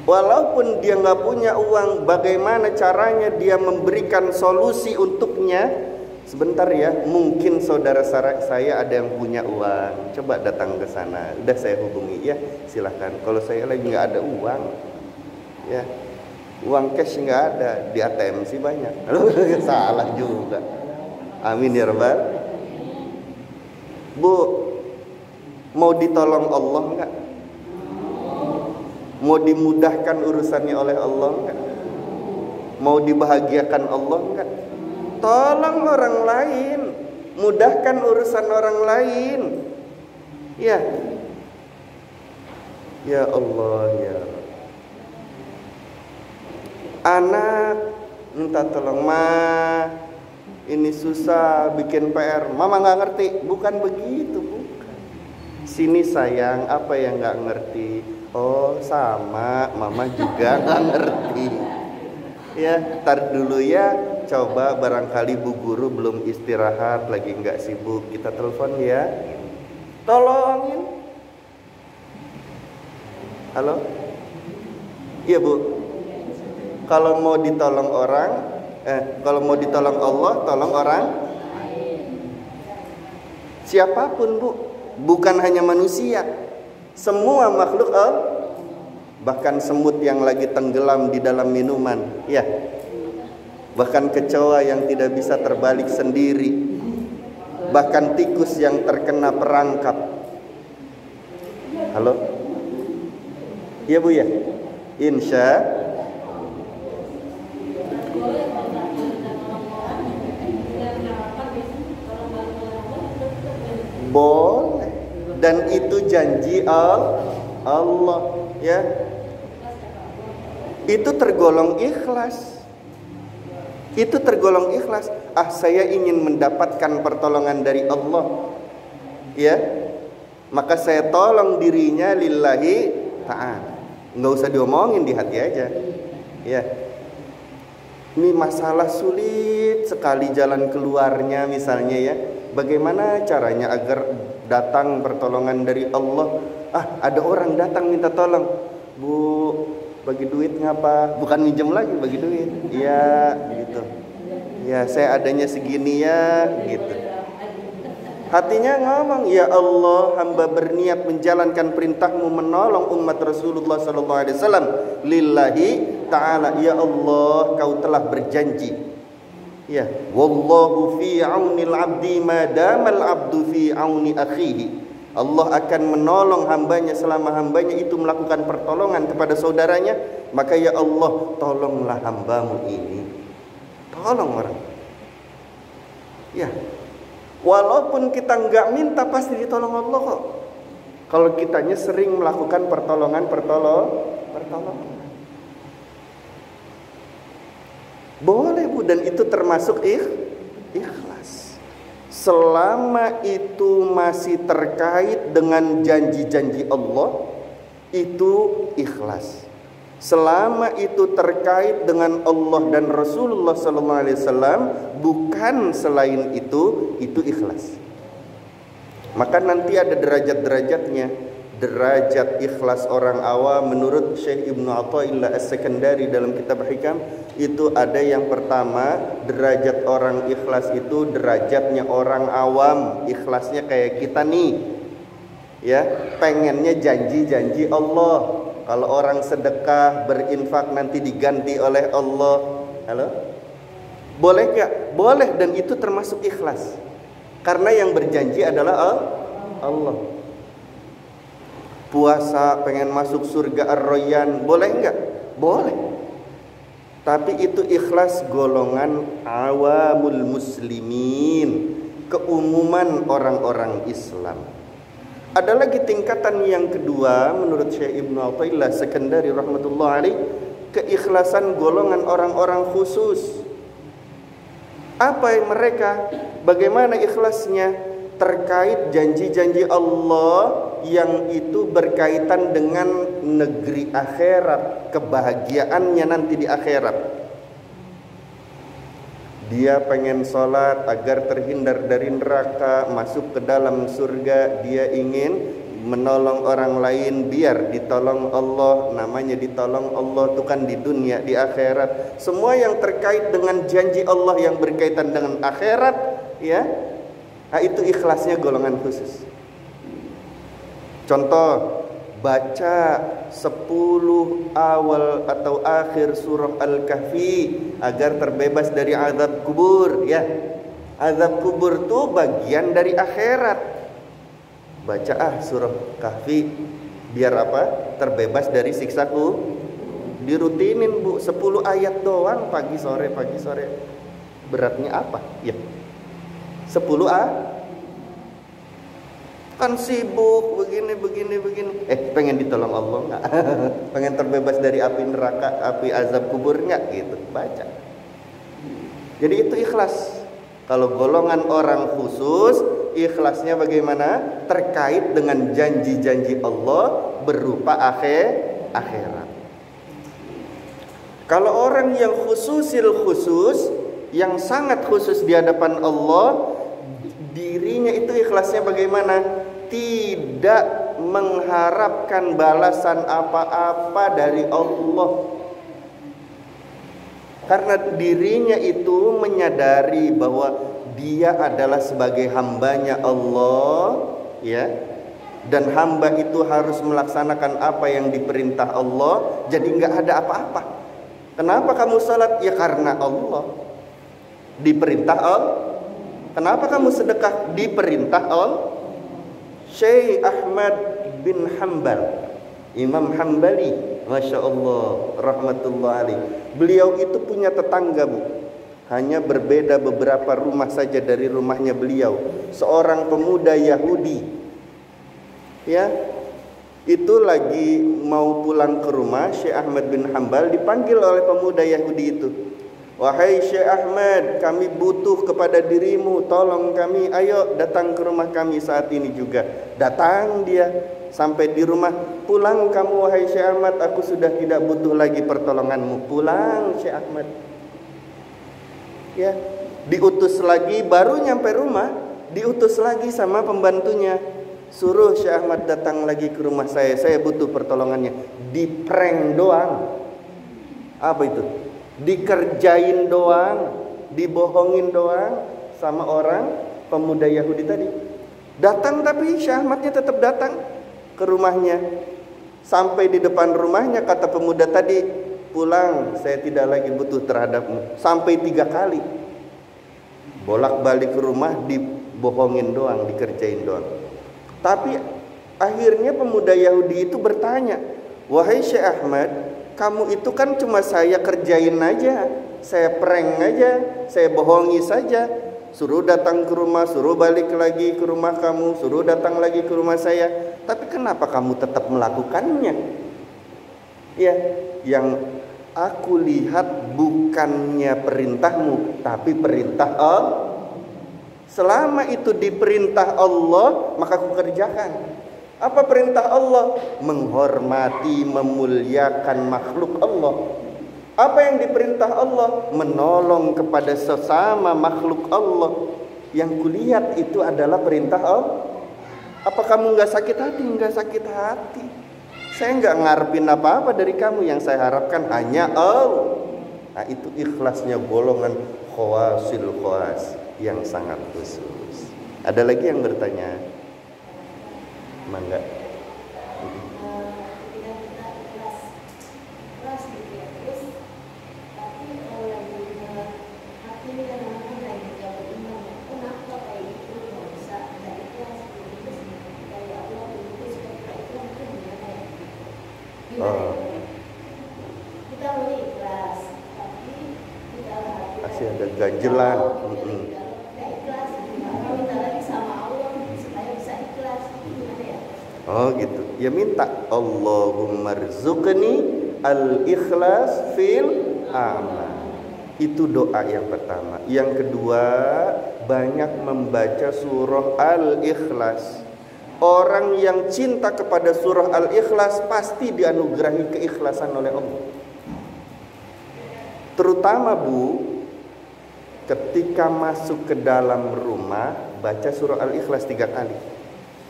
Walaupun dia nggak punya uang, bagaimana caranya dia memberikan solusi untuknya? Sebentar ya, mungkin saudara saya ada yang punya uang, coba datang ke sana. Udah saya hubungi, ya silahkan. Kalau saya lagi nggak ada uang, ya uang cash nggak ada, di ATM sih banyak. Salah juga. Amin ya rabbal. Bu, mau ditolong Allah nggak? Mau dimudahkan urusannya oleh Allah nggak? Mau dibahagiakan Allah nggak? Tolong orang lain, mudahkan urusan orang lain. Ya, ya Allah ya. Anak minta tolong, Ma, ini susah bikin PR. Mama nggak ngerti, bukan begitu, bukan. Sini sayang, apa yang nggak ngerti? Oh sama, Mama juga nggak ngerti. Ya, tar dulu ya, coba barangkali Bu Guru belum istirahat, lagi nggak sibuk, kita telepon ya. Tolongin. Halo? Iya Bu. Kalau mau ditolong orang, kalau mau ditolong Allah, tolong orang. Siapapun Bu, bukan hanya manusia, semua makhluk Allah. Bahkan semut yang lagi tenggelam di dalam minuman, ya. Bahkan kecoa yang tidak bisa terbalik sendiri, bahkan tikus yang terkena perangkap. Halo? Iya Bu ya? Insya boleh, dan itu janji Allah, ya. Itu tergolong ikhlas. Itu tergolong ikhlas. Ah, saya ingin mendapatkan pertolongan dari Allah, ya, maka saya tolong dirinya lillahi ta'ala. Nggak usah diomongin, di hati aja, ya. Ini masalah sulit sekali jalan keluarnya misalnya, ya. Bagaimana caranya agar datang pertolongan dari Allah? Ah, ada orang datang minta tolong, Bu, bagi duit ngapa? Bukan minjem lagi, bagi duit. Iya, gitu. Ya, saya adanya segini ya, gitu. Hatinya ngomong, ya Allah, hamba berniat menjalankan perintahmu menolong umat Rasulullah SAW lillahi ta'ala. Ya Allah, kau telah berjanji, ya, wallahu fi aunil abdi madamal abdu fi auni akhihi. Allah akan menolong hambanya selama hambanya itu melakukan pertolongan kepada saudaranya. Maka ya Allah, tolonglah hambamu ini. Tolong orang, ya. Walaupun kita nggak minta, pasti ditolong Allah kok. Kalau kitanya sering melakukan pertolongan. Boleh Bu, dan itu termasuk ikhlas. Selama itu masih terkait dengan janji-janji Allah, itu ikhlas. Selama itu terkait dengan Allah dan Rasulullah SAW, bukan selain itu ikhlas. Maka nanti ada derajat-derajatnya. Derajat ikhlas orang awam menurut Syekh Ibnu Athaillah As-Sekandari dalam kitab Hikam, itu ada yang pertama, derajat orang ikhlas itu derajatnya orang awam. Ikhlasnya kayak kita nih, ya, pengennya janji-janji Allah. Kalau orang sedekah, berinfak nanti diganti oleh Allah. Halo? Boleh gak? Boleh, dan itu termasuk ikhlas. Karena yang berjanji adalah Allah. Puasa pengen masuk surga Ar-Rayyan, boleh gak? Boleh. Tapi itu ikhlas golongan awamul muslimin, keumuman orang-orang Islam. Ada lagi tingkatan yang kedua menurut Syekh Ibnu Athaillah Sekandari rahmatullah alaih, keikhlasan golongan orang-orang khusus. Apa yang mereka? Bagaimana ikhlasnya? Terkait janji-janji Allah yang itu berkaitan dengan negeri akhirat, kebahagiaannya nanti di akhirat. Dia pengen sholat agar terhindar dari neraka, masuk ke dalam surga. Dia ingin menolong orang lain biar ditolong Allah. Namanya ditolong Allah itu kan di dunia, di akhirat. Semua yang terkait dengan janji Allah yang berkaitan dengan akhirat, ya, nah, itu ikhlasnya golongan khusus. Contoh, baca 10 awal atau akhir surah Al-Kahfi agar terbebas dari azab kubur, ya. Azab kubur itu bagian dari akhirat. Baca surah Kahfi biar apa? Terbebas dari siksaku. Dirutinin, Bu, 10 ayat doang pagi sore. Beratnya apa? Ya. 10 kan sibuk begini. Pengen ditolong Allah enggak? Pengen terbebas dari api neraka, api azab kubur enggak? Gitu, baca. Jadi itu ikhlas. Kalau golongan orang khusus, ikhlasnya bagaimana? Terkait dengan janji-janji Allah berupa akhirat. Kalau orang yang khususil khusus, yang sangat khusus di hadapan Allah, dirinya itu ikhlasnya bagaimana? Tidak mengharapkan balasan apa-apa dari Allah. Karena dirinya itu menyadari bahwa dia adalah sebagai hambanya Allah, ya. Dan hamba itu harus melaksanakan apa yang diperintah Allah. Jadi nggak ada apa-apa. Kenapa kamu salat? Ya karena Allah. Diperintah Allah. Kenapa kamu sedekah? Diperintah Allah. Syekh Ahmad bin Hanbal, Imam Hambali, Masya Allah, rahmatullah alaih. Beliau itu punya tetangga, Bu. Hanya berbeda beberapa rumah saja dari rumahnya beliau. Seorang pemuda Yahudi, ya, itu lagi mau pulang ke rumah. Syekh Ahmad bin Hanbal dipanggil oleh pemuda Yahudi itu. Wahai Syekh Ahmad, kami butuh kepada dirimu, tolong kami, ayo datang ke rumah kami saat ini juga. Datang dia, sampai di rumah. Pulang kamu wahai Syekh Ahmad, aku sudah tidak butuh lagi pertolonganmu. Pulang Syekh Ahmad. Ya, diutus lagi, baru nyampe rumah, diutus lagi sama pembantunya. Suruh Syekh Ahmad datang lagi ke rumah saya butuh pertolongannya. Diprank doang. Apa itu? Dikerjain doang, dibohongin doang sama orang pemuda Yahudi tadi. Datang tapi Syekh Ahmadnya tetap datang ke rumahnya. Sampai di depan rumahnya kata pemuda tadi, pulang, saya tidak lagi butuh terhadapmu. Sampai 3 kali. Bolak-balik ke rumah, dibohongin doang, dikerjain doang. Tapi akhirnya pemuda Yahudi itu bertanya, wahai Syekh Ahmad, kamu itu kan cuma saya kerjain aja, saya prank aja, saya bohongi saja. Suruh datang ke rumah, suruh balik lagi ke rumah kamu, suruh datang lagi ke rumah saya. Tapi kenapa kamu tetap melakukannya? Ya, yang aku lihat bukannya perintahmu, tapi perintah Allah. Selama itu diperintah Allah, maka aku kerjakan. Apa perintah Allah? Menghormati, memuliakan makhluk Allah. Apa yang diperintah Allah? Menolong kepada sesama makhluk Allah. Yang kulihat itu adalah perintah Allah. Apa kamu nggak sakit hati? Nggak sakit hati. Saya nggak ngarepin apa-apa dari kamu. Yang saya harapkan hanya Allah. Nah, itu ikhlasnya golongan khawasil khawas yang sangat khusus. Ada lagi yang bertanya? Mangga. Masih ada ganjelan. Oh gitu. Ya minta Allahumma rzuqni al-ikhlas fil amal. Itu doa yang pertama. Yang kedua, banyak membaca surah Al-Ikhlas. Orang yang cinta kepada surah Al-Ikhlas pasti dianugerahi keikhlasan oleh Allah. Terutama Bu, ketika masuk ke dalam rumah, baca surah Al-Ikhlas 3 kali.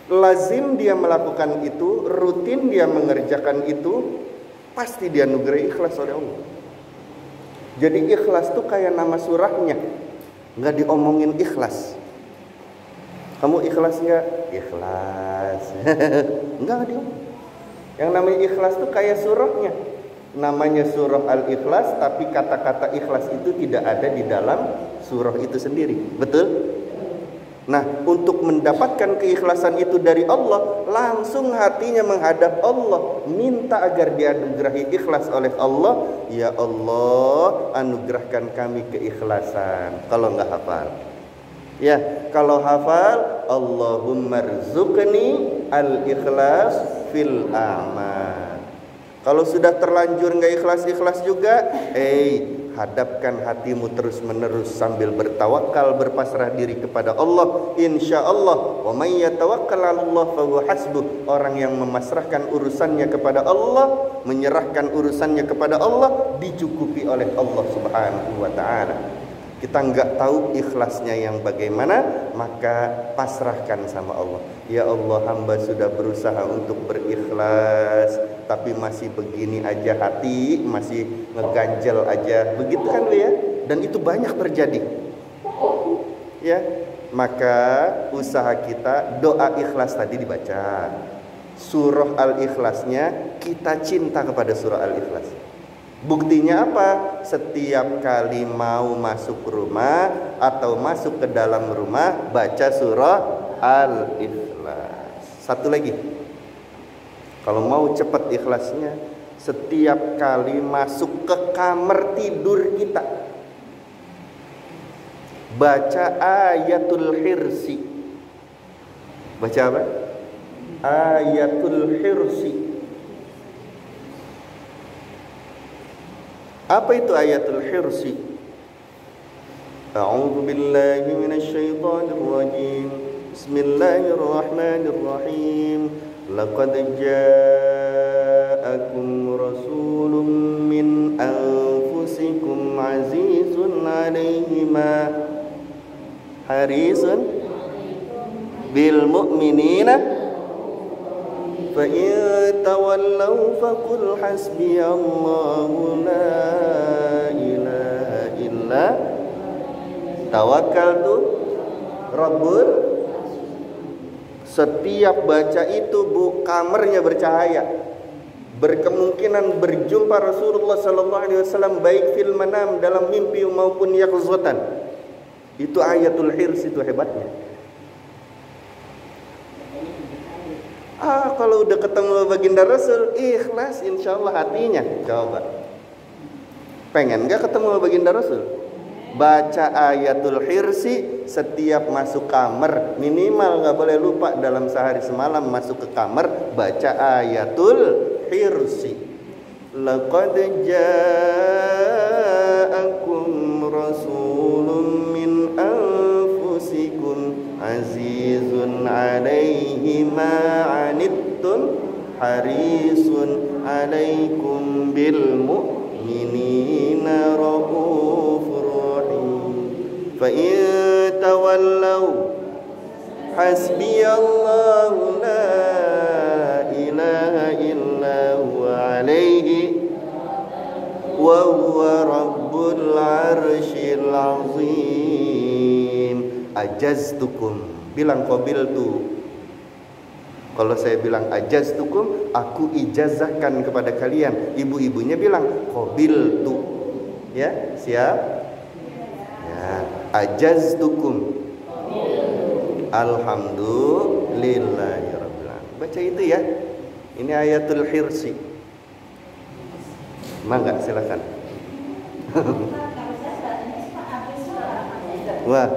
Lazim dia melakukan itu, rutin dia mengerjakan itu, pasti dianugerahi ikhlas oleh Allah. Jadi ikhlas tuh kayak nama surahnya, nggak diomongin ikhlas. Kamu ikhlas nggak? Ikhlas. Nggak diomong. Yang namanya ikhlas tuh kayak surahnya. Namanya surah Al-Ikhlas, tapi kata-kata ikhlas itu tidak ada di dalam surah itu sendiri. Betul? Nah, untuk mendapatkan keikhlasan itu dari Allah, langsung hatinya menghadap Allah, minta agar dianugerahi ikhlas oleh Allah. Ya Allah, anugerahkan kami keikhlasan. Kalau nggak hafal, ya, kalau hafal, Allahumma rzuqni al-ikhlas fil a'mal. Kalau sudah terlanjur nggak ikhlas juga, hadapkan hatimu terus menerus sambil bertawakal, berpasrah diri kepada Allah. Insya Allah, wa may yatawakkal 'alallah fahuwa hasbuh. Orang yang memasrahkan urusannya kepada Allah, menyerahkan urusannya kepada Allah, dicukupi oleh Allah Subhanahu wa ta'ala. Kita nggak tahu ikhlasnya yang bagaimana, maka pasrahkan sama Allah. Ya Allah, hamba sudah berusaha untuk berikhlas, tapi masih begini aja hati, masih ngeganjel aja. Begitu kan ya? Dan itu banyak terjadi. Ya, maka usaha kita doa ikhlas tadi dibaca. Surah Al-Ikhlasnya kita cinta kepada surah Al-Ikhlas. Buktinya apa? Setiap kali mau masuk rumah atau masuk ke dalam rumah, baca surah Al-Ikhlas. Satu lagi, kalau mau cepat ikhlasnya, setiap kali masuk ke kamar tidur kita, baca ayatul hirsi. Baca apa? Ayatul hirsi. Apa itu ayatul hirsi? A'udzu billahi minasy syaithanir rajim. Bismillahirrahmanirrahim. Laqad ja'akum rasulun min anfusikum azizun 'alaihi ma harisun bil mu'minina فَإِن تَوَلَّوْا فَقُلْ حَسْبِيَ اللَّهُ لَا إِلَهَ إِلَّا تَوَكَّلْتُ Rabbul. Setiap baca itu Bu, kamarnya bercahaya. Berkemungkinan berjumpa Rasulullah SAW baik fil manam, dalam mimpi maupun yaqzatan. Itu ayatul hirs, itu hebatnya. Kalau udah ketemu baginda Rasul, ikhlas insya Allah hatinya. Coba, pengen gak ketemu baginda Rasul? Baca ayatul hirsi setiap masuk kamar. Minimal gak boleh lupa dalam sehari semalam masuk ke kamar, baca ayatul hirsi. Laqad ja'akum rasulun min anfusikum azizun 'alaihi ma 'anittum harisun 'alaikum bil mu'minina raufur rahim. Fa in tawallaw hasbiyallahu la ilaha illa huwa 'alaihi wa huwa rabbul 'arsyil 'azim. Ajaztukum, bilang qabiltu. Kalau saya bilang ajaztukum, aku ijazahkan kepada kalian. Ibu-ibunya bilang qabiltu. Ya, siap? Ya, ajaztukum. Alhamdulillahirabbil alamin. Baca itu ya. Ini ayatul hirsi. Mangga, silakan. Wah,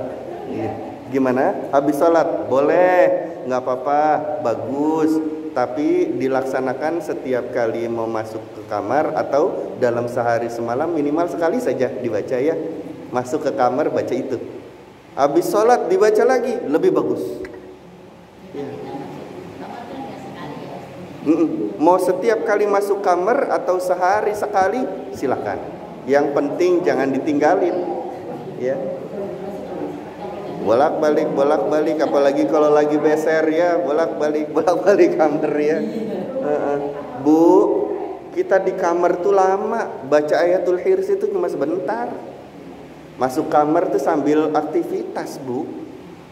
gimana? Habis sholat? Boleh, nggak apa-apa, bagus. tapi dilaksanakan setiap kali mau masuk ke kamar atau dalam sehari semalam minimal sekali saja dibaca ya. Masuk ke kamar baca itu. Habis sholat dibaca lagi, lebih bagus. Ya. Mau setiap kali masuk kamar atau sehari sekali silakan. Yang penting jangan ditinggalin. Ya. Bolak-balik, apalagi kalau lagi beser ya, bolak-balik kamar ya. Bu, kita di kamar tuh lama, baca ayatul hirs itu cuma sebentar. Masuk kamar tuh sambil aktivitas, Bu.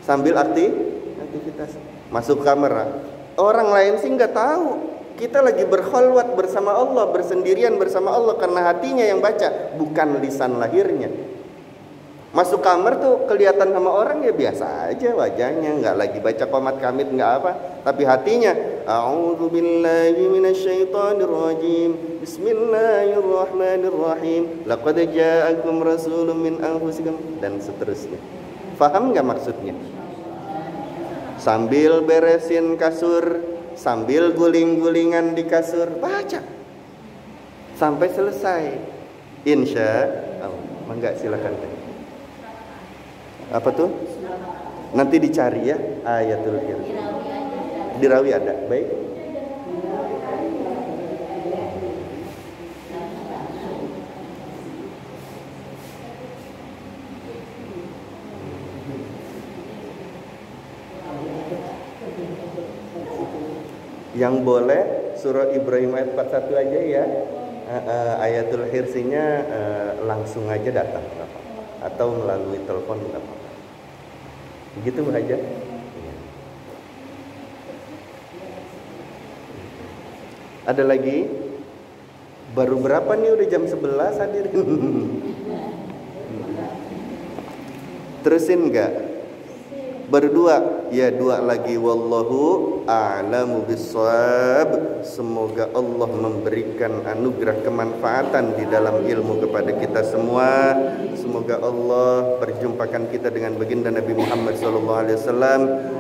Sambil aktivitas. Masuk kamar. Orang lain sih nggak tahu. Kita lagi berkholwat bersama Allah, bersendirian bersama Allah karena hatinya yang baca, bukan lisan lahirnya. Masuk kamar tuh kelihatan sama orang ya biasa aja wajahnya, nggak lagi baca qomat kamit, nggak apa, tapi hatinya a'udzubillahi minasyaitonirrajim, bismillahirrahmanirrahim, laqad ja'akum rasulun min anfusikum, dan seterusnya. Faham nggak maksudnya? Sambil beresin kasur, sambil guling-gulingan di kasur, baca sampai selesai, insya Allah. Enggak, silakan. Apa tuh? Nanti dicari ya ayatul hirs. Di Rawi ada. Baik. Yang boleh surah Ibrahim ayat 41 aja ya. Ayatul hirsinya langsung aja datang atau melalui telepon enggak apa-apa. Begitu Bu Haja. Ada lagi? Baru berapa nih, udah jam 11 hadirin. Terusin enggak? Baru dua, ya dua lagi. Wallahu a'lamu bissawab. Semoga Allah memberikan anugerah kemanfaatan di dalam ilmu kepada kita semua. Semoga Allah perjumpakan kita dengan baginda Nabi Muhammad SAW.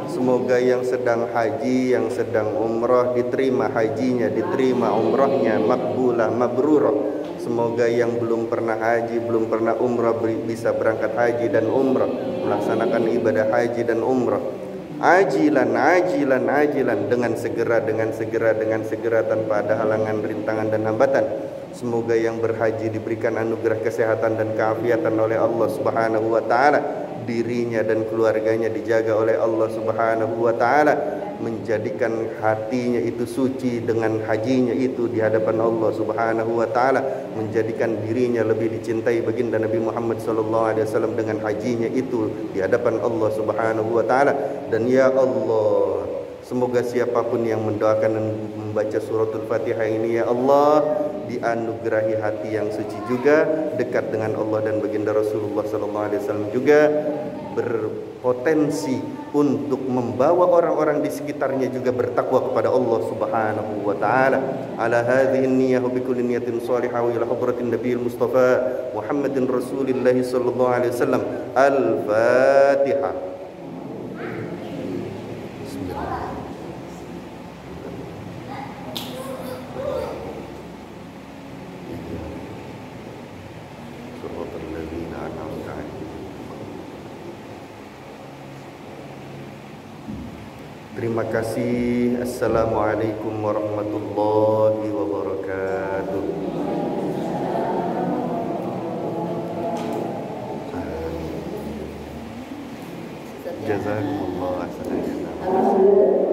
Semoga yang sedang haji, yang sedang umrah diterima hajinya, diterima umrahnya, makbulah, mabrurah. Semoga yang belum pernah haji, belum pernah umrah bisa berangkat haji dan umrah, melaksanakan ibadah haji dan umrah. Ajilan dengan segera tanpa ada halangan, rintangan dan hambatan. Semoga yang berhaji diberikan anugerah kesehatan dan keafiatan oleh Allah Subhanahu wa taala. Dirinya dan keluarganya dijaga oleh Allah Subhanahu wa taala, menjadikan hatinya itu suci dengan hajinya itu di hadapan Allah Subhanahu wa taala, menjadikan dirinya lebih dicintai baginda Nabi Muhammad sallallahu alaihi wasallam dengan hajinya itu di hadapan Allah Subhanahu wa taala. Dan ya Allah, semoga siapapun yang mendoakan dan membaca suratul Fatihah ini, ya Allah, dianugerahi hati yang suci juga, dekat dengan Allah dan baginda Rasulullah sallallahu alaihi wasallam, juga berpotensi untuk membawa orang-orang di sekitarnya juga bertakwa kepada Allah Subhanahu wa taala. Ala hadhihi niyyah bi kulli niyatin shalihah wa ila hadratin nabiyil mustafa Muhammadin Rasulillah sallallahu alaihi wasallam. Al-Fatihah. Terima kasih. Assalamualaikum warahmatullahi wabarakatuh. Jazakumullah khairan.